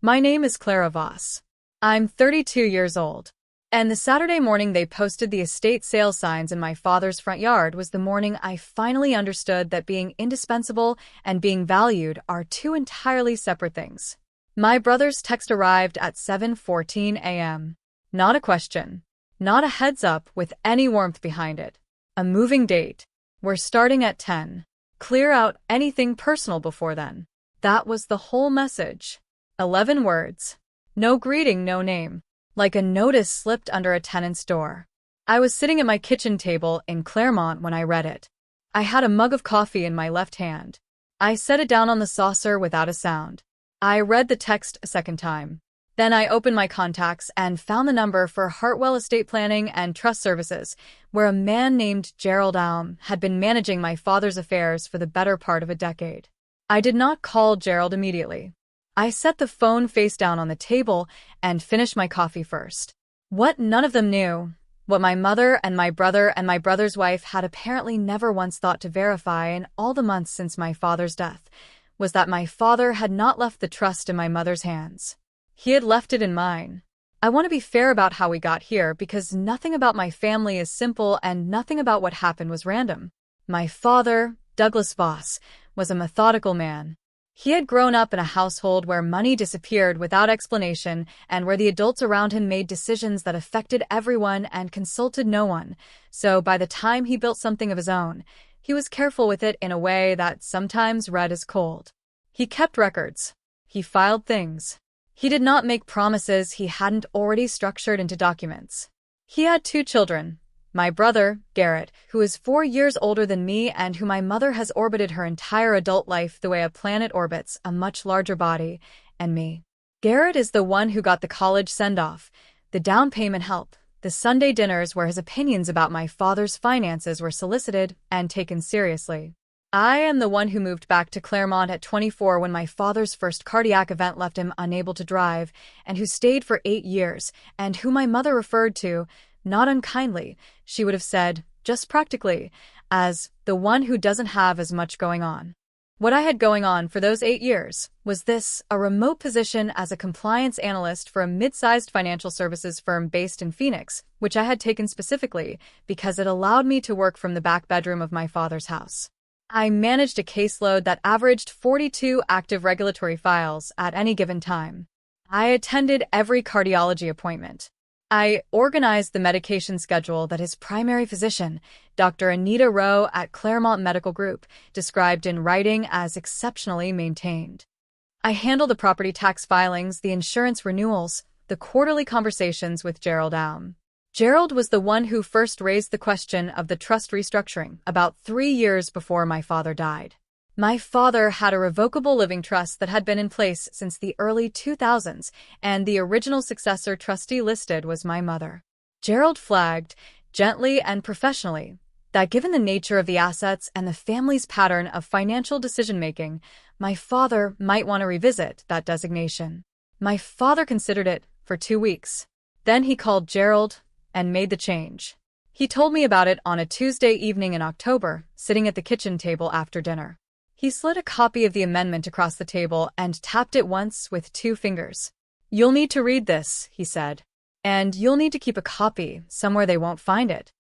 My name is Clara Voss. I'm 32 years old. And the Saturday morning they posted the estate sale signs in my father's front yard was the morning I finally understood that being indispensable and being valued are two entirely separate things. My brother's text arrived at 7:14 a.m. Not a question. Not a heads up with any warmth behind it. A moving date. We're starting at 10. Clear out anything personal before then. That was the whole message. 11 words. No greeting, no name. Like a notice slipped under a tenant's door. I was sitting at my kitchen table in Claremont when I read it. I had a mug of coffee in my left hand. I set it down on the saucer without a sound. I read the text a second time. Then I opened my contacts and found the number for Hartwell Estate Planning and Trust Services, where a man named Gerald Aum had been managing my father's affairs for the better part of a decade. I did not call Gerald immediately. I set the phone face down on the table and finished my coffee first. What none of them knew, what my mother and my brother's wife had apparently never once thought to verify in all the months since my father's death, was that my father had not left the trust in my mother's hands. He had left it in mine. I want to be fair about how we got here because nothing about my family is simple and nothing about what happened was random. My father, Douglas Voss, was a methodical man. He had grown up in a household where money disappeared without explanation and where the adults around him made decisions that affected everyone and consulted no one. So by the time he built something of his own, he was careful with it in a way that sometimes read as cold. He kept records. He filed things. He did not make promises he hadn't already structured into documents. He had 2 children. My brother, Garrett, who is 4 years older than me and who my mother has orbited her entire adult life the way a planet orbits a much larger body, and me. Garrett is the one who got the college send-off, the down payment help, the Sunday dinners where his opinions about my father's finances were solicited and taken seriously. I am the one who moved back to Claremont at 24 when my father's first cardiac event left him unable to drive, and who stayed for 8 years, and who my mother referred to, not unkindly, she would have said, just practically, as the one who doesn't have as much going on. What I had going on for those 8 years was this, a remote position as a compliance analyst for a mid-sized financial services firm based in Phoenix, which I had taken specifically because it allowed me to work from the back bedroom of my father's house. I managed a caseload that averaged 42 active regulatory files at any given time. I attended every cardiology appointment. I organized the medication schedule that his primary physician, Dr. Anita Rowe at Claremont Medical Group, described in writing as exceptionally maintained. I handled the property tax filings, the insurance renewals, the quarterly conversations with Gerald Aum. Gerald was the one who first raised the question of the trust restructuring about 3 years before my father died. My father had a revocable living trust that had been in place since the early 2000s, and the original successor trustee listed was my mother. Gerald flagged, gently and professionally, that given the nature of the assets and the family's pattern of financial decision-making, my father might want to revisit that designation. My father considered it for 2 weeks. Then he called Gerald and made the change. He told me about it on a Tuesday evening in October, sitting at the kitchen table after dinner. He slid a copy of the amendment across the table and tapped it once with 2 fingers. "You'll need to read this," he said. "And you'll need to keep a copy somewhere they won't find it."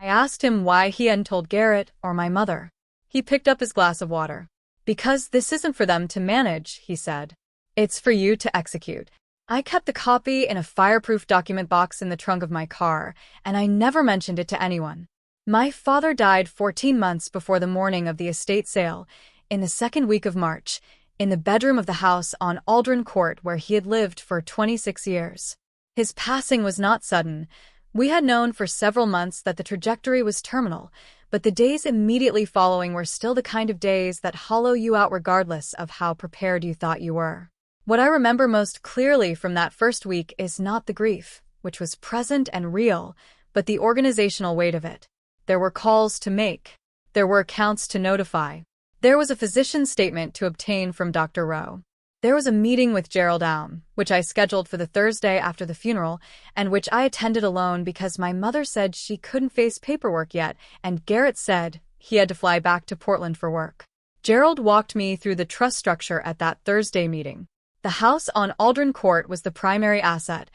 I asked him why he hadn't told Garrett or my mother. He picked up his glass of water. "Because this isn't for them to manage," he said. "It's for you to execute." I kept the copy in a fireproof document box in the trunk of my car, and I never mentioned it to anyone. My father died 14 months before the morning of the estate sale, in the second week of March, in the bedroom of the house on Aldrin Court where he had lived for 26 years. His passing was not sudden. We had known for several months that the trajectory was terminal, but the days immediately following were still the kind of days that hollow you out regardless of how prepared you thought you were. What I remember most clearly from that first week is not the grief, which was present and real, but the organizational weight of it. There were calls to make. There were accounts to notify. There was a physician's statement to obtain from Dr. Rowe. There was a meeting with Gerald Aum, which I scheduled for the Thursday after the funeral, and which I attended alone because my mother said she couldn't face paperwork yet, and Garrett said he had to fly back to Portland for work. Gerald walked me through the trust structure at that Thursday meeting. The house on Aldrin Court was the primary asset,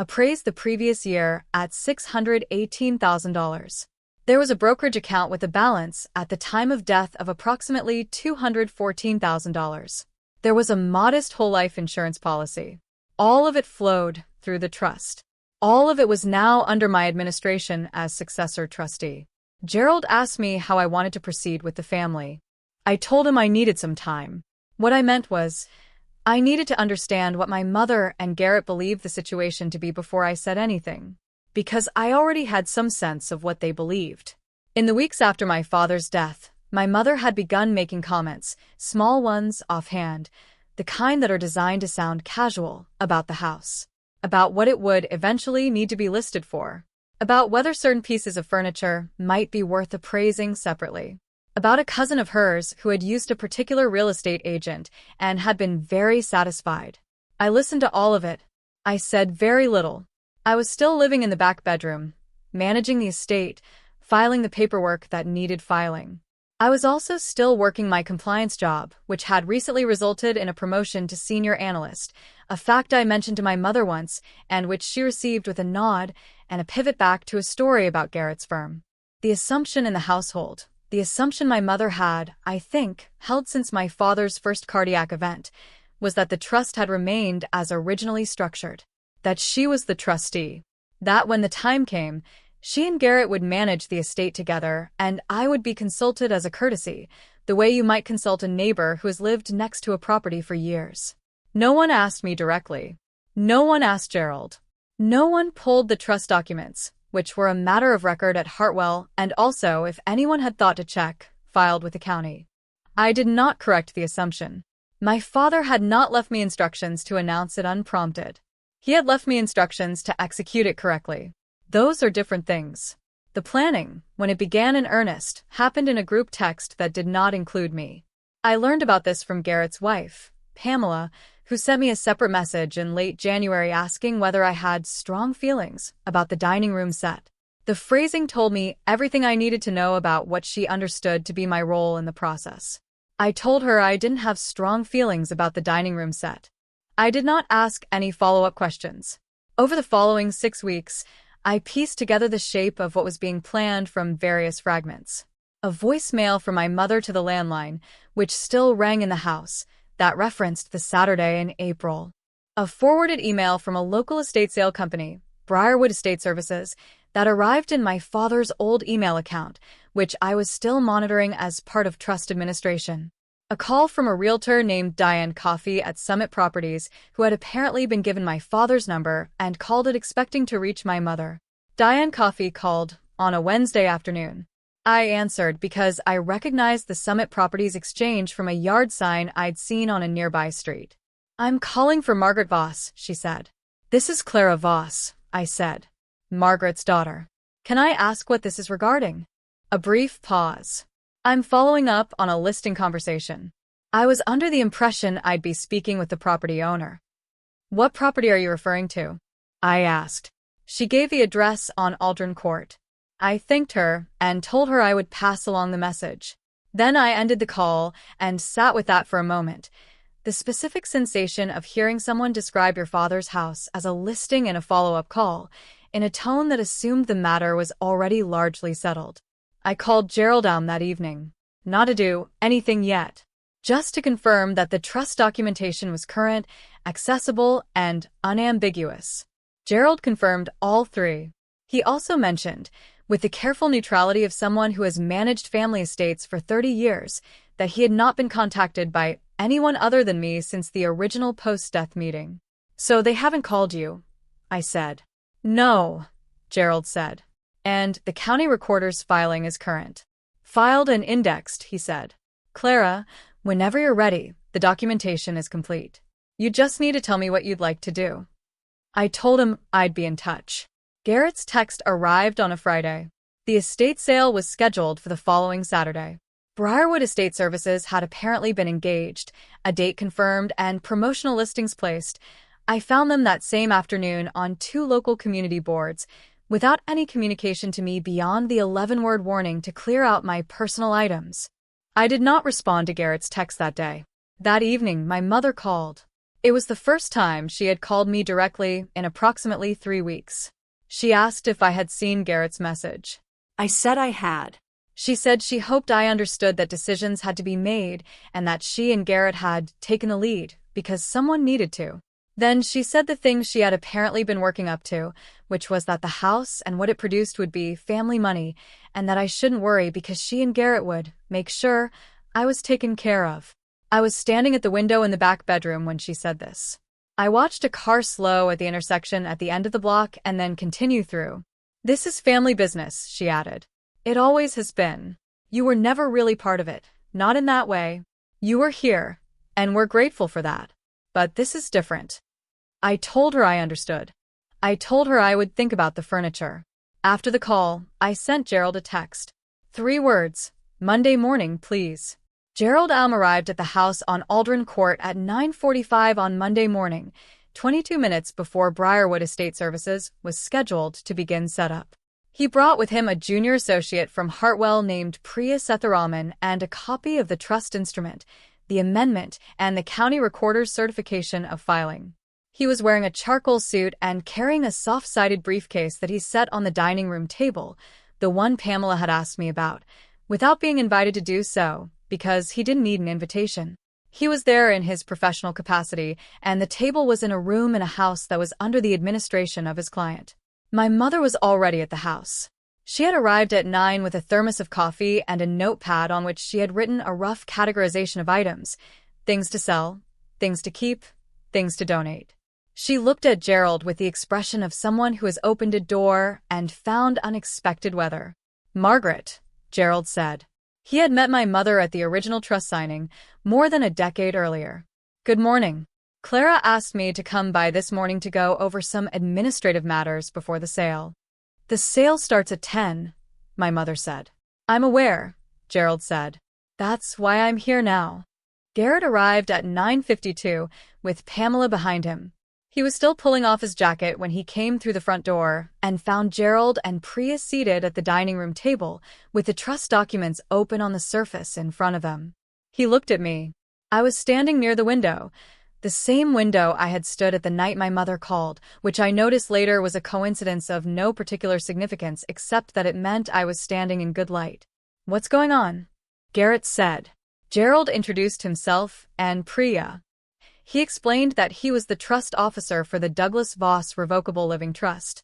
appraised the previous year at $618,000. There was a brokerage account with a balance at the time of death of approximately $214,000. There was a modest whole life insurance policy. All of it flowed through the trust. All of it was now under my administration as successor trustee. Gerald asked me how I wanted to proceed with the family. I told him I needed some time. What I meant was, I needed to understand what my mother and Garrett believed the situation to be before I said anything, because I already had some sense of what they believed. In the weeks after my father's death, my mother had begun making comments, small ones offhand, the kind that are designed to sound casual, about the house, about what it would eventually need to be listed for, about whether certain pieces of furniture might be worth appraising separately, about a cousin of hers who had used a particular real estate agent and had been very satisfied. I listened to all of it. I said very little. I was still living in the back bedroom, managing the estate, filing the paperwork that needed filing. I was also still working my compliance job, which had recently resulted in a promotion to senior analyst, a fact I mentioned to my mother once, and which she received with a nod and a pivot back to a story about Garrett's firm. The assumption in the household, the assumption my mother had, I think, held since my father's first cardiac event, was that the trust had remained as originally structured, that she was the trustee, that when the time came, she and Garrett would manage the estate together, and I would be consulted as a courtesy, the way you might consult a neighbor who has lived next to a property for years. No one asked me directly. No one asked Gerald. No one pulled the trust documents, which were a matter of record at Hartwell, and also, if anyone had thought to check, filed with the county. I did not correct the assumption. My father had not left me instructions to announce it unprompted. He had left me instructions to execute it correctly. Those are different things. The planning, when it began in earnest, happened in a group text that did not include me. I learned about this from Garrett's wife, Pamela, who sent me a separate message in late January asking whether I had strong feelings about the dining room set. The phrasing told me everything I needed to know about what she understood to be my role in the process. I told her I didn't have strong feelings about the dining room set. I did not ask any follow-up questions. Over the following 6 weeks, I pieced together the shape of what was being planned from various fragments. A voicemail from my mother to the landline, which still rang in the house, that referenced the Saturday in April. A forwarded email from a local estate sale company, Briarwood Estate Services, that arrived in my father's old email account, which I was still monitoring as part of trust administration. A call from a realtor named Diane Coffey at Summit Properties, who had apparently been given my father's number and called it expecting to reach my mother. Diane Coffey called on a Wednesday afternoon. I answered because I recognized the Summit Properties exchange from a yard sign I'd seen on a nearby street. "I'm calling for Margaret Voss," she said. "This is Clara Voss," I said. "Margaret's daughter. Can I ask what this is regarding?" A brief pause. "I'm following up on a listing conversation. I was under the impression I'd be speaking with the property owner." "What property are you referring to?" I asked. She gave the address on Aldrin Court. I thanked her and told her I would pass along the message. Then I ended the call and sat with that for a moment. The specific sensation of hearing someone describe your father's house as a listing in a follow-up call, in a tone that assumed the matter was already largely settled. I called Gerald down that evening, not to do anything yet, just to confirm that the trust documentation was current, accessible, and unambiguous. Gerald confirmed all three. He also mentioned, with the careful neutrality of someone who has managed family estates for 30 years, that he had not been contacted by anyone other than me since the original post-death meeting. "So they haven't called you?" I said. "No," Gerald said. "And the county recorder's filing is current. Filed and indexed," he said. "Clara, whenever you're ready, the documentation is complete. You just need to tell me what you'd like to do." I told him I'd be in touch. Garrett's text arrived on a Friday. The estate sale was scheduled for the following Saturday. Briarwood Estate Services had apparently been engaged, a date confirmed, and promotional listings placed. I found them that same afternoon on 2 local community boards, without any communication to me beyond the 11-word warning to clear out my personal items. I did not respond to Garrett's text that day. That evening, my mother called. It was the first time she had called me directly in approximately 3 weeks. She asked if I had seen Garrett's message. I said I had. She said she hoped I understood that decisions had to be made and that she and Garrett had taken the lead because someone needed to. Then she said the thing she had apparently been working up to, which was that the house and what it produced would be family money, and that I shouldn't worry because she and Garrett would make sure I was taken care of. I was standing at the window in the back bedroom when she said this. I watched a car slow at the intersection at the end of the block and then continue through. "This is family business," she added. "It always has been. You were never really part of it, not in that way. You were here, and we're grateful for that. But this is different." I told her I understood. I told her I would think about the furniture. After the call, I sent Gerald a text. 3 words, "Monday morning, please." Gerald arrived at the house on Aldrin Court at 9:45 on Monday morning, 22 minutes before Briarwood Estate Services was scheduled to begin setup. He brought with him a junior associate from Hartwell named Priya Setharaman and a copy of the trust instrument, the amendment, and the county recorder's certification of filing. He was wearing a charcoal suit and carrying a soft-sided briefcase that he set on the dining room table, the one Pamela had asked me about, without being invited to do so, because he didn't need an invitation. He was there in his professional capacity, and the table was in a room in a house that was under the administration of his client. My mother was already at the house. She had arrived at 9 with a thermos of coffee and a notepad on which she had written a rough categorization of items: things to sell, things to keep, things to donate. She looked at Gerald with the expression of someone who has opened a door and found unexpected weather. "Margaret," Gerald said. He had met my mother at the original trust signing more than a decade earlier. "Good morning. Clara asked me to come by this morning to go over some administrative matters before the sale." "The sale starts at 10, my mother said. "I'm aware," Gerald said. "That's why I'm here now." Garrett arrived at 9:52 with Pamela behind him. He was still pulling off his jacket when he came through the front door and found Gerald and Priya seated at the dining room table with the trust documents open on the surface in front of them. He looked at me. I was standing near the window, the same window I had stood at the night my mother called, which I noticed later was a coincidence of no particular significance except that it meant I was standing in good light. "What's going on?" Garrett said. Gerald introduced himself and Priya. He explained that he was the trust officer for the Douglas Voss Revocable Living Trust.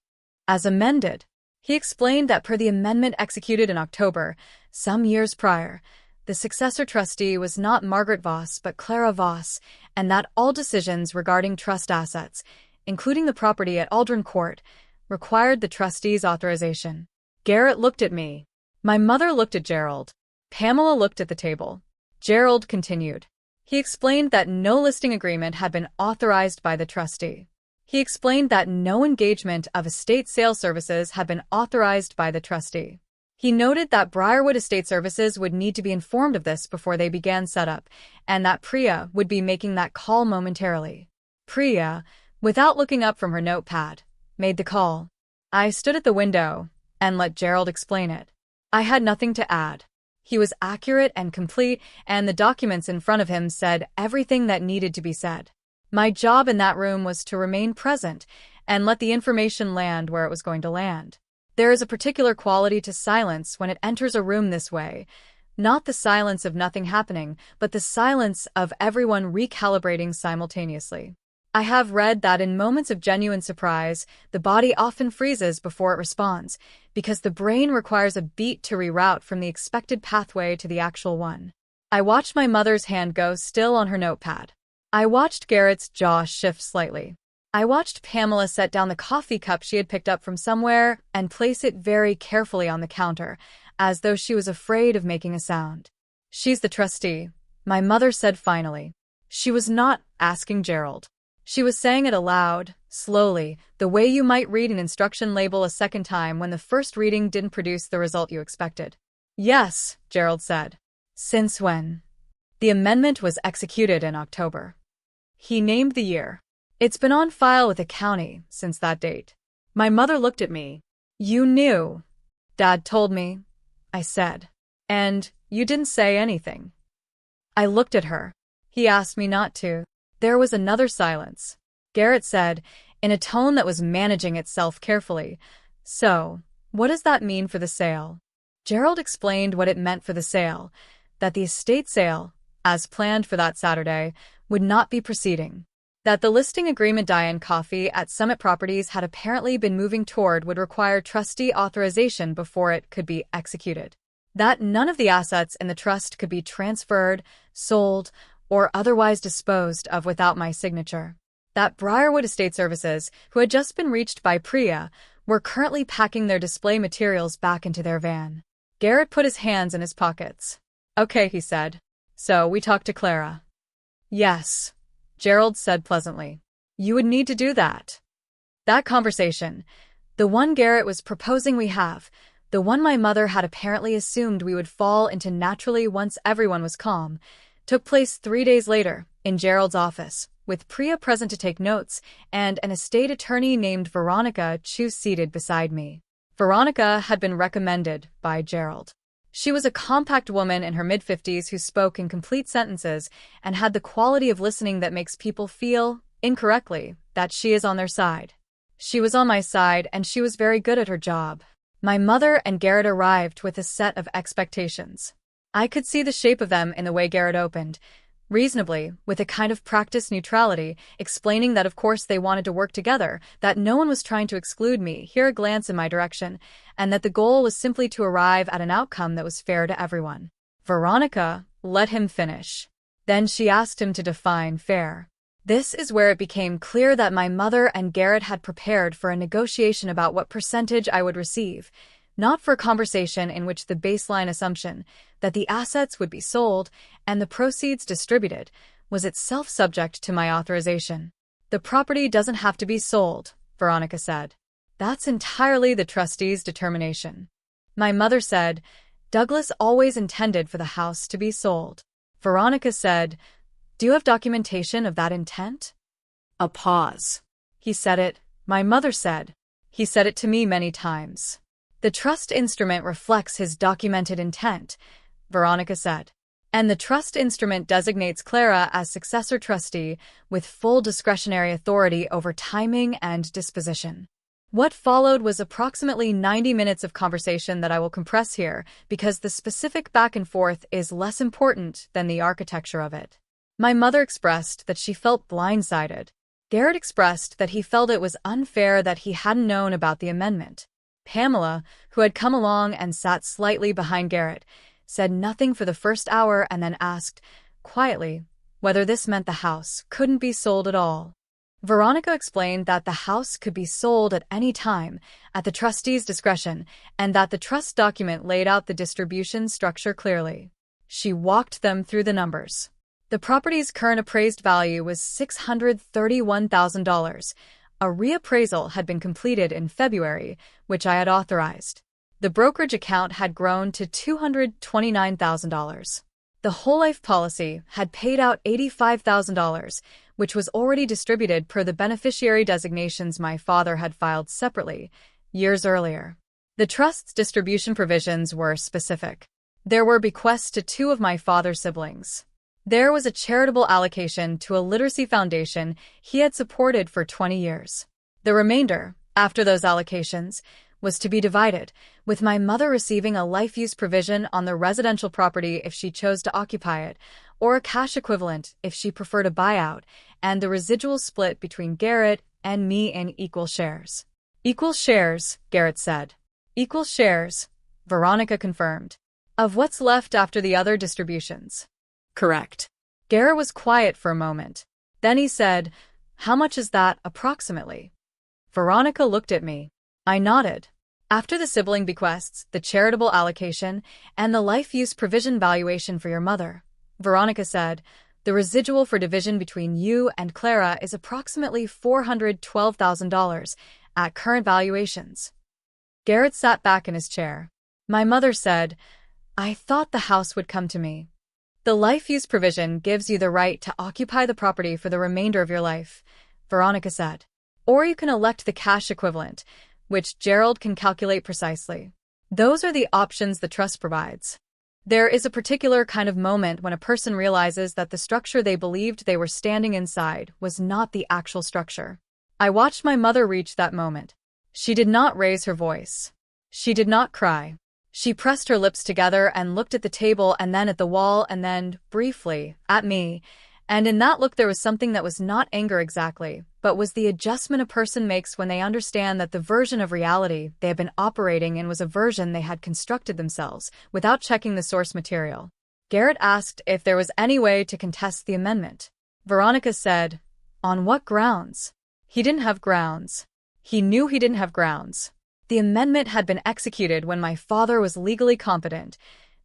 As amended, he explained that per the amendment executed in October, some years prior, the successor trustee was not Margaret Voss but Clara Voss, and that all decisions regarding trust assets, including the property at Aldrin Court, required the trustee's authorization. Garrett looked at me. My mother looked at Gerald. Pamela looked at the table. Gerald continued. He explained that no listing agreement had been authorized by the trustee. He explained that no engagement of estate sales services had been authorized by the trustee. He noted that Briarwood Estate Services would need to be informed of this before they began setup, and that Priya would be making that call momentarily. Priya, without looking up from her notepad, made the call. I stood at the window and let Gerald explain it. I had nothing to add. He was accurate and complete, and the documents in front of him said everything that needed to be said. My job in that room was to remain present and let the information land where it was going to land. There is a particular quality to silence when it enters a room this way, not the silence of nothing happening, but the silence of everyone recalibrating simultaneously. I have read that in moments of genuine surprise, the body often freezes before it responds, because the brain requires a beat to reroute from the expected pathway to the actual one. I watched my mother's hand go still on her notepad. I watched Garrett's jaw shift slightly. I watched Pamela set down the coffee cup she had picked up from somewhere and place it very carefully on the counter, as though she was afraid of making a sound. "She's the trustee," my mother said finally. She was not asking Gerald. She was saying it aloud, slowly, the way you might read an instruction label a second time when the first reading didn't produce the result you expected. "Yes," Gerald said. "Since when?" "The amendment was executed in October." He named the year. "It's been on file with the county since that date." My mother looked at me. "You knew." "Dad told me," I said. "And you didn't say anything." I looked at her. "He asked me not to." There was another silence. Garrett said, in a tone that was managing itself carefully, "So, what does that mean for the sale?" Gerald explained what it meant for the sale, that the estate sale, as planned for that Saturday, would not be proceeding. That the listing agreement Diane Coffee at Summit Properties had apparently been moving toward would require trustee authorization before it could be executed. That none of the assets in the trust could be transferred, sold, or otherwise disposed of without my signature. That Briarwood Estate Services, who had just been reached by Priya, were currently packing their display materials back into their van. Garrett put his hands in his pockets. "Okay," he said. "So we talked to Clara." "Yes," Gerald said pleasantly. "You would need to do that. That conversation, the one Garrett was proposing we have, the one my mother had apparently assumed we would fall into naturally once everyone was calm, took place 3 days later, in Gerald's office, with Priya present to take notes and an estate attorney named Veronica Chu seated beside me. Veronica had been recommended by Gerald. She was a compact woman in her mid-50s who spoke in complete sentences and had the quality of listening that makes people feel, incorrectly, that she is on their side. She was on my side, and she was very good at her job. My mother and Garrett arrived with a set of expectations. I could see the shape of them in the way Garrett opened, reasonably, with a kind of practiced neutrality, explaining that of course they wanted to work together, that no one was trying to exclude me, here a glance in my direction, and that the goal was simply to arrive at an outcome that was fair to everyone. Veronica let him finish. Then she asked him to define fair. This is where it became clear that my mother and Garrett had prepared for a negotiation about what percentage I would receive, not for a conversation in which the baseline assumption that the assets would be sold and the proceeds distributed was itself subject to my authorization. "The property doesn't have to be sold," Veronica said. "That's entirely the trustee's determination." My mother said, "Douglas always intended for the house to be sold." Veronica said, "Do you have documentation of that intent?" A pause. "He said it," my mother said. "He said it to me many times." "The trust instrument reflects his documented intent," Veronica said. "And the trust instrument designates Clara as successor trustee with full discretionary authority over timing and disposition." What followed was approximately 90 minutes of conversation that I will compress here because the specific back and forth is less important than the architecture of it. My mother expressed that she felt blindsided. Garrett expressed that he felt it was unfair that he hadn't known about the amendment. Pamela, who had come along and sat slightly behind Garrett, said nothing for the first hour and then asked, quietly, whether this meant the house couldn't be sold at all. Veronica explained that the house could be sold at any time, at the trustee's discretion, and that the trust document laid out the distribution structure clearly. She walked them through the numbers. The property's current appraised value was $631,000. A reappraisal had been completed in February, which I had authorized. The brokerage account had grown to $229,000. The whole life policy had paid out $85,000, which was already distributed per the beneficiary designations my father had filed separately, years earlier. The trust's distribution provisions were specific. There were bequests to 2 of my father's siblings. There was a charitable allocation to a literacy foundation he had supported for 20 years. The remainder, after those allocations, was to be divided, with my mother receiving a life-use provision on the residential property if she chose to occupy it, or a cash equivalent if she preferred a buyout, and the residual split between Garrett and me in equal shares. "Equal shares," Garrett said. "Equal shares," Veronica confirmed. "Of what's left after the other distributions." "Correct." Garrett was quiet for a moment. Then he said, "How much is that, approximately?" Veronica looked at me. I nodded. "After the sibling bequests, the charitable allocation, and the life-use provision valuation for your mother," Veronica said, "the residual for division between you and Clara is approximately $412,000 at current valuations." Garrett sat back in his chair. My mother said, "I thought the house would come to me." "The life-use provision gives you the right to occupy the property for the remainder of your life," Veronica said. "Or you can elect the cash equivalent, which Gerald can calculate precisely. Those are the options the trust provides." There is a particular kind of moment when a person realizes that the structure they believed they were standing inside was not the actual structure. I watched my mother reach that moment. She did not raise her voice. She did not cry. She pressed her lips together and looked at the table and then at the wall and then, briefly, at me. And in that look there was something that was not anger exactly, but was the adjustment a person makes when they understand that the version of reality they have been operating in was a version they had constructed themselves, without checking the source material. Garrett asked if there was any way to contest the amendment. Veronica said, "On what grounds?" He didn't have grounds. He knew he didn't have grounds. The amendment had been executed when my father was legally competent.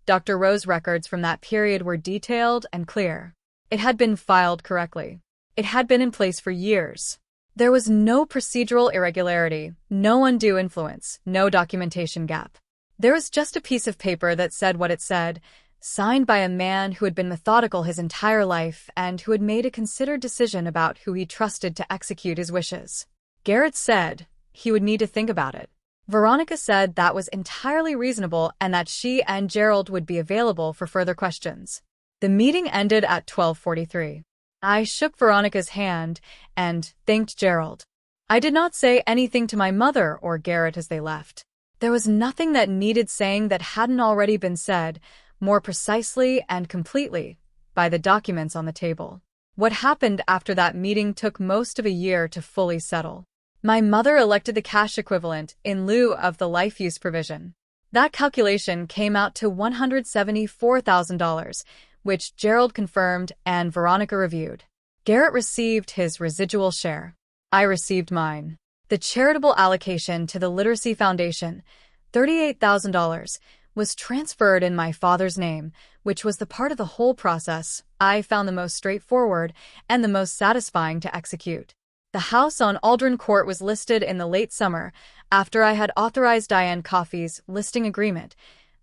Dr. Rowe's records from that period were detailed and clear. It had been filed correctly. It had been in place for years. There was no procedural irregularity, no undue influence, no documentation gap. There was just a piece of paper that said what it said, signed by a man who had been methodical his entire life and who had made a considered decision about who he trusted to execute his wishes. Garrett said he would need to think about it. Veronica said that was entirely reasonable and that she and Gerald would be available for further questions. The meeting ended at 12:43. I shook Veronica's hand and thanked Gerald. I did not say anything to my mother or Garrett as they left. There was nothing that needed saying that hadn't already been said, more precisely and completely, by the documents on the table. What happened after that meeting took most of a year to fully settle. My mother elected the cash equivalent in lieu of the life use provision. That calculation came out to $174,000, which Gerald confirmed and Veronica reviewed. Garrett received his residual share. I received mine. The charitable allocation to the Literacy Foundation, $38,000, was transferred in my father's name, which was the part of the whole process I found the most straightforward and the most satisfying to execute. The house on Aldrin Court was listed in the late summer after I had authorized Diane Coffey's listing agreement,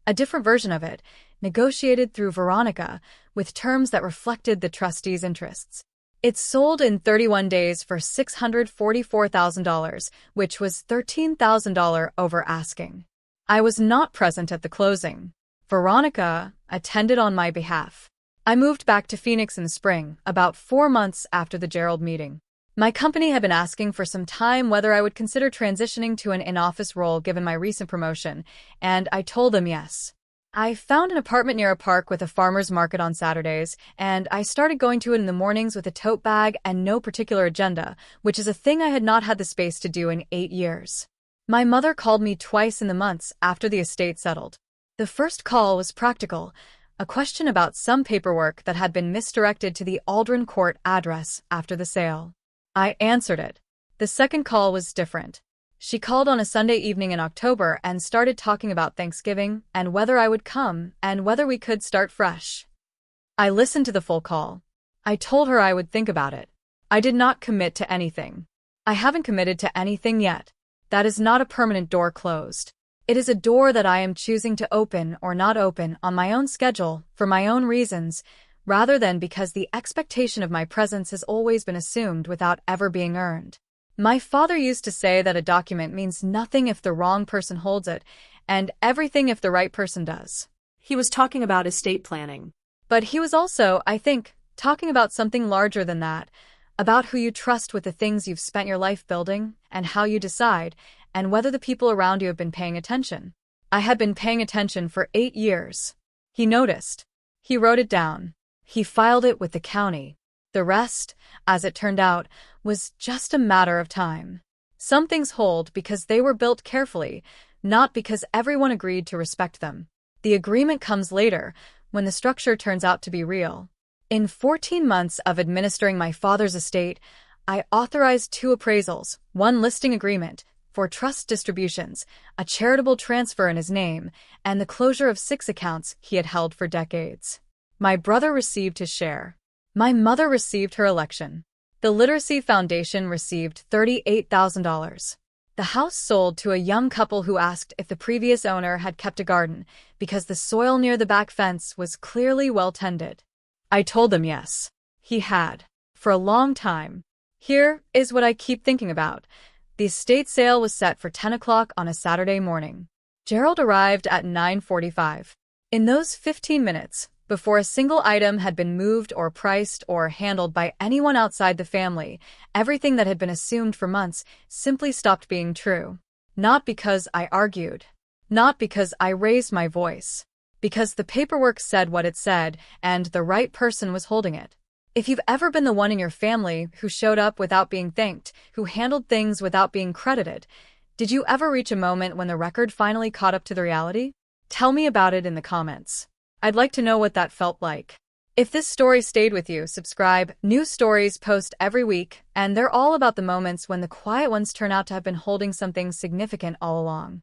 a different version of it, negotiated through Veronica, with terms that reflected the trustees' interests. It sold in 31 days for $644,000, which was $13,000 over asking. I was not present at the closing. Veronica attended on my behalf. I moved back to Phoenix in the spring, about 4 months after the Gerald meeting. My company had been asking for some time whether I would consider transitioning to an in-office role given my recent promotion, and I told them yes. I found an apartment near a park with a farmer's market on Saturdays, and I started going to it in the mornings with a tote bag and no particular agenda, which is a thing I had not had the space to do in 8 years. My mother called me twice in the months after the estate settled. The first call was practical, a question about some paperwork that had been misdirected to the Aldrin Court address after the sale. I answered it. The second call was different. She called on a Sunday evening in October and started talking about Thanksgiving and whether I would come and whether we could start fresh. I listened to the full call. I told her I would think about it. I did not commit to anything. I haven't committed to anything yet. That is not a permanent door closed. It is a door that I am choosing to open or not open on my own schedule for my own reasons, rather than because the expectation of my presence has always been assumed without ever being earned. My father used to say that a document means nothing if the wrong person holds it, and everything if the right person does. He was talking about estate planning. But he was also, I think, talking about something larger than that, about who you trust with the things you've spent your life building, and how you decide, and whether the people around you have been paying attention. I had been paying attention for 8 years. He noticed. He wrote it down. He filed it with the county. The rest, as it turned out, was just a matter of time. Some things hold because they were built carefully, not because everyone agreed to respect them. The agreement comes later, when the structure turns out to be real. In 14 months of administering my father's estate, I authorized 2 appraisals, 1 listing agreement, for trust distributions, a charitable transfer in his name, and the closure of 6 accounts he had held for decades. My brother received his share. My mother received her election. The Literacy Foundation received $38,000. The house sold to a young couple who asked if the previous owner had kept a garden, because the soil near the back fence was clearly well tended. I told them yes. He had. For a long time. Here is what I keep thinking about. The estate sale was set for 10 o'clock on a Saturday morning. Gerald arrived at 9:45. In those 15 minutes, before a single item had been moved or priced or handled by anyone outside the family, everything that had been assumed for months simply stopped being true. Not because I argued. Not because I raised my voice. Because the paperwork said what it said, and the right person was holding it. If you've ever been the one in your family who showed up without being thanked, who handled things without being credited, did you ever reach a moment when the record finally caught up to the reality? Tell me about it in the comments. I'd like to know what that felt like. If this story stayed with you, subscribe. New stories post every week, and they're all about the moments when the quiet ones turn out to have been holding something significant all along.